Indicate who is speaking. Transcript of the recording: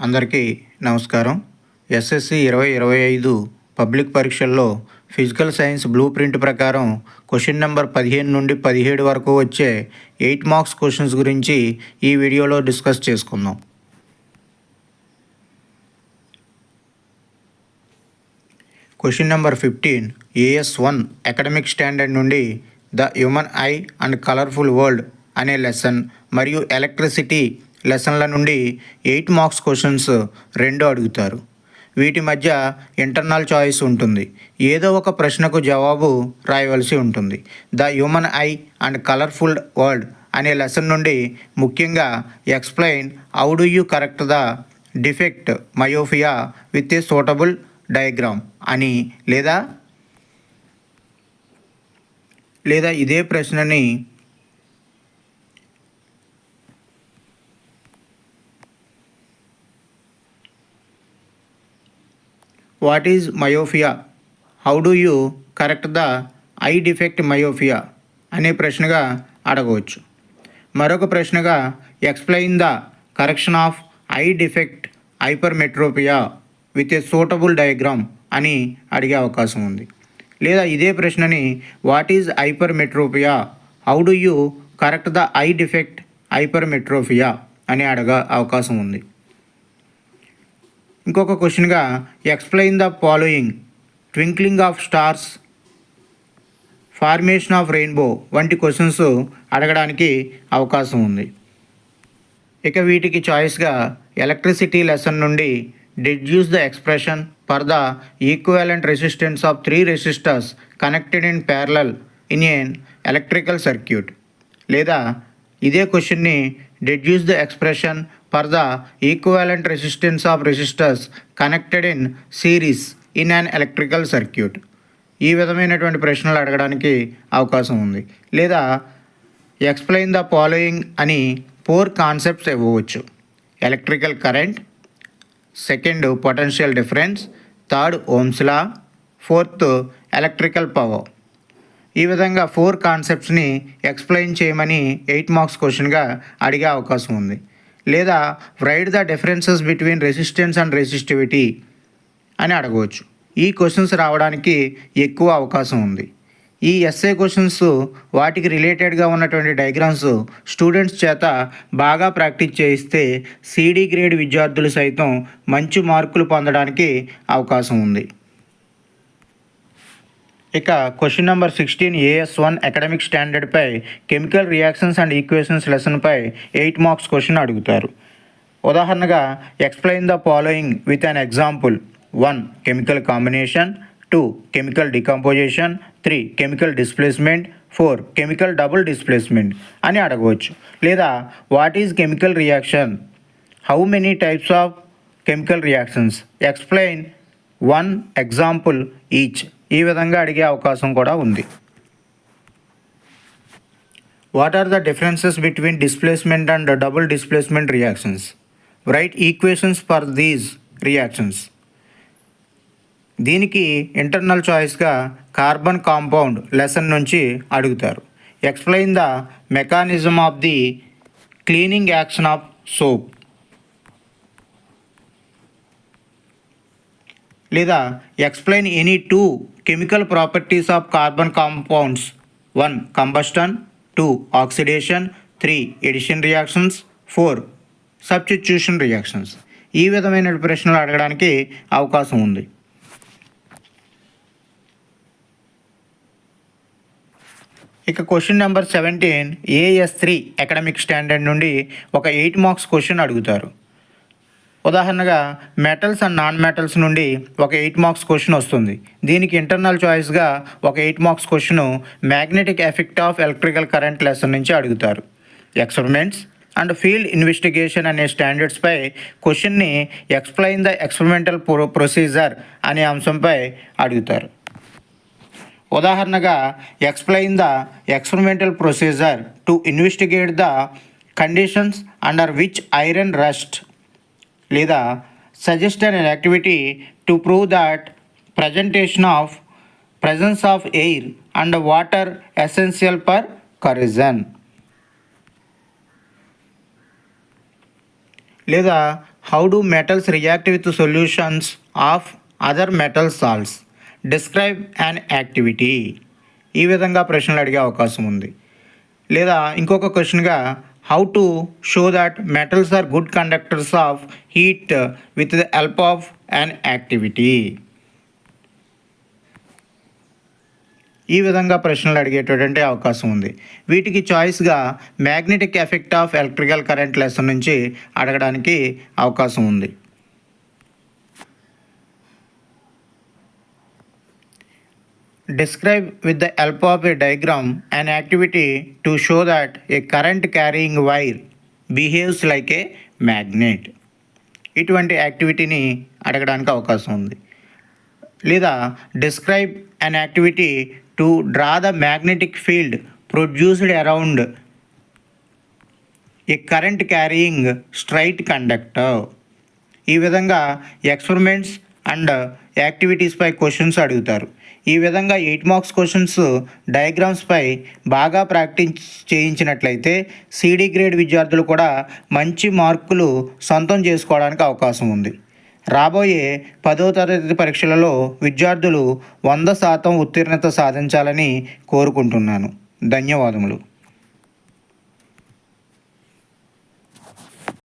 Speaker 1: అందరికీ నమస్కారం. SSC 2025 public పరీక్షల్లో ఫిజికల్ సైన్స్ బ్లూ ప్రింట్ ప్రకారం క్వశ్చన్ నెంబర్ 15 నుండి 17 వరకు వచ్చే 8 మార్క్స్ క్వశ్చన్స్ గురించి ఈ వీడియోలో డిస్కస్ చేసుకుందాం. Question number 15 AS1 academic standard నుండి the human eye and colourful world అనే లెసన్ మరియు ఎలక్ట్రిసిటీ లెసన్ల నుండి 8 మార్క్స్ క్వశ్చన్స్ రెండు అడుగుతారు. వీటి మధ్య ఇంటర్నల్ చాయిస్ ఉంటుంది. ఏదో ఒక ప్రశ్నకు జవాబు రాయవలసి ఉంటుంది. The human eye and colourful world అనే లెసన్ నుండి ముఖ్యంగా explain how do you correct the defect myopia with a suitable diagram అని లేదా ఇదే ప్రశ్నని what is myopia, how do you correct the eye defect myopia అనే ప్రశ్నగా అడగవచ్చు. మరొక ప్రశ్నగా explain the correction of eye defect hypermetropia with a suitable diagram అని అడిగే అవకాశం ఉంది. లేదా ఇదే ప్రశ్నని what is hypermetropia, how do you correct the eye defect hypermetropia అని అడగ అవకాశం ఉంది. ఇంకొక క్వశ్చన్గా explain the following twinkling of stars, formation of rainbow వంటి క్వశ్చన్స్ అడగడానికి అవకాశం ఉంది. ఇక వీటికి చాయిస్గా ఎలక్ట్రిసిటీ లెసన్ నుండి deduce the expression for the equivalent resistance of 3 resistors connected in parallel in an electrical circuit. లేదా ఇదే క్వశ్చన్ని deduce the expression for the equivalent resistance of resistors connected in series in an electrical circuit. ఈ విధమైనటువంటి ప్రశ్నలు అడగడానికి అవకాశం ఉంది. లేదా ఎక్స్ప్లెయిన్ ద ఫాలోయింగ్ అని 4 కాన్సెప్ట్స్ ఇవ్వవచ్చు. Electrical current, second potential difference, third Ohm's law, fourth electrical power. ఈ విధంగా 4 కాన్సెప్ట్స్ని ఎక్స్ప్లెయిన్ చేయమని 8 మార్క్స్ క్వశ్చన్గా అడిగే అవకాశం ఉంది. లేదా right the differences between resistance and resistivity అని అడగవచ్చు. ఈ క్వశ్చన్స్ రావడానికి ఎక్కువ అవకాశం ఉంది. ఈ ఎస్ఏ క్వశ్చన్స్ వాటికి రిలేటెడ్గా ఉన్నటువంటి డయాగ్రామ్స్ స్టూడెంట్స్ చేత బాగా ప్రాక్టీస్ చేయిస్తే సిడి గ్రేడ్ విద్యార్థులు సైతం మంచి మార్కులు పొందడానికి అవకాశం ఉంది. ఇక క్వశ్చన్ నెంబర్ 16 AS1 అకాడమిక్ స్టాండర్డ్పై కెమికల్ రియాక్షన్స్ అండ్ ఈక్వేషన్స్ లెసన్పై 8 మార్క్స్ క్వశ్చన్ అడుగుతారు. ఉదాహరణగా explain the following with an example. 1 chemical combination, 2 chemical decomposition, 3 chemical displacement, 4 chemical double displacement అని అడగవచ్చు. లేదా what is chemical reaction, how many types of chemical reactions, explain 1 example each. ఈ విధంగా అడిగే అవకాశం కూడా ఉంది. What are the differences between displacement and double displacement reactions, write equations for these reactions. దీనికి ఇంటర్నల్ చాయిస్గా కార్బన్ కాంపౌండ్ లెసన్ నుంచి అడుగుతారు. Explain the mechanism of the cleaning action of soap. లేదా explain any 2 chemical properties of carbon compounds. 1 combustion, 2 oxidation, 3 addition reactions, 4 substitution reactions. ఈ విధమైన ప్రశ్నలు అడగడానికి అవకాశం ఉంది. ఇక question number 17 AS3 academic standard నుండి ఒక 8 మార్క్స్ క్వశ్చన్ అడుగుతారు. ఉదాహరణగా మెటల్స్ అండ్ నాన్ మెటల్స్ నుండి ఒక 8 మార్క్స్ క్వశ్చన్ వస్తుంది. దీనికి ఇంటర్నల్ చాయిస్గా ఒక 8 marks question magnetic effect of electrical current lesson నుంచి అడుగుతారు. ఎక్స్పెరిమెంట్స్ అండ్ ఫీల్డ్ ఇన్వెస్టిగేషన్ అనే స్టాండర్డ్స్పై క్వశ్చన్ని ఎక్స్ప్లెయిన్ ద ఎక్స్పెరిమెంటల్ ప్రొసీజర్ అనే అంశంపై అడుగుతారు. ఉదాహరణగా explain the experimental procedure to investigate the conditions under which iron rust. లేదా suggest an activity to prove that presence of air and water essential for corrosion. లేదా how do metals react with solutions of other metal salts, describe an activity. ఈ విధంగా ప్రశ్నలు అడిగే అవకాశం ఉంది. లేదా ఇంకొక క్వశ్చన్గా how to show that metals are good conductors of heat with the help of an activity. ఈ విధంగా ప్రశ్నలు అడిగేటటువంటి అవకాశం ఉంది. వీటికి చాయిస్గా magnetic effect of electrical current lesson నుంచి అడగడానికి అవకాశం ఉంది. Describe with the help of a diagram an activity to show that a current carrying wire behaves like a magnet. ఇటువంటి యాక్టివిటీని అడగడానికి అవకాశం ఉంది. లేదా describe an activity to draw the magnetic field produced around a current carrying straight conductor. ఈ విధంగా experiments and యాక్టివిటీస్పై questions అడుగుతారు. ఈ విధంగా 8 మార్క్స్ క్వశ్చన్స్ డయాగ్రామ్స్పై బాగా ప్రాక్టీస్ చేయించినట్లయితే సిడి గ్రేడ్ విద్యార్థులు కూడా మంచి మార్కులు సొంతం చేసుకోవడానికి అవకాశం ఉంది. రాబోయే 10వ తరగతి పరీక్షలలో విద్యార్థులు 100% ఉత్తీర్ణత సాధించాలని కోరుకుంటున్నాను. ధన్యవాదములు.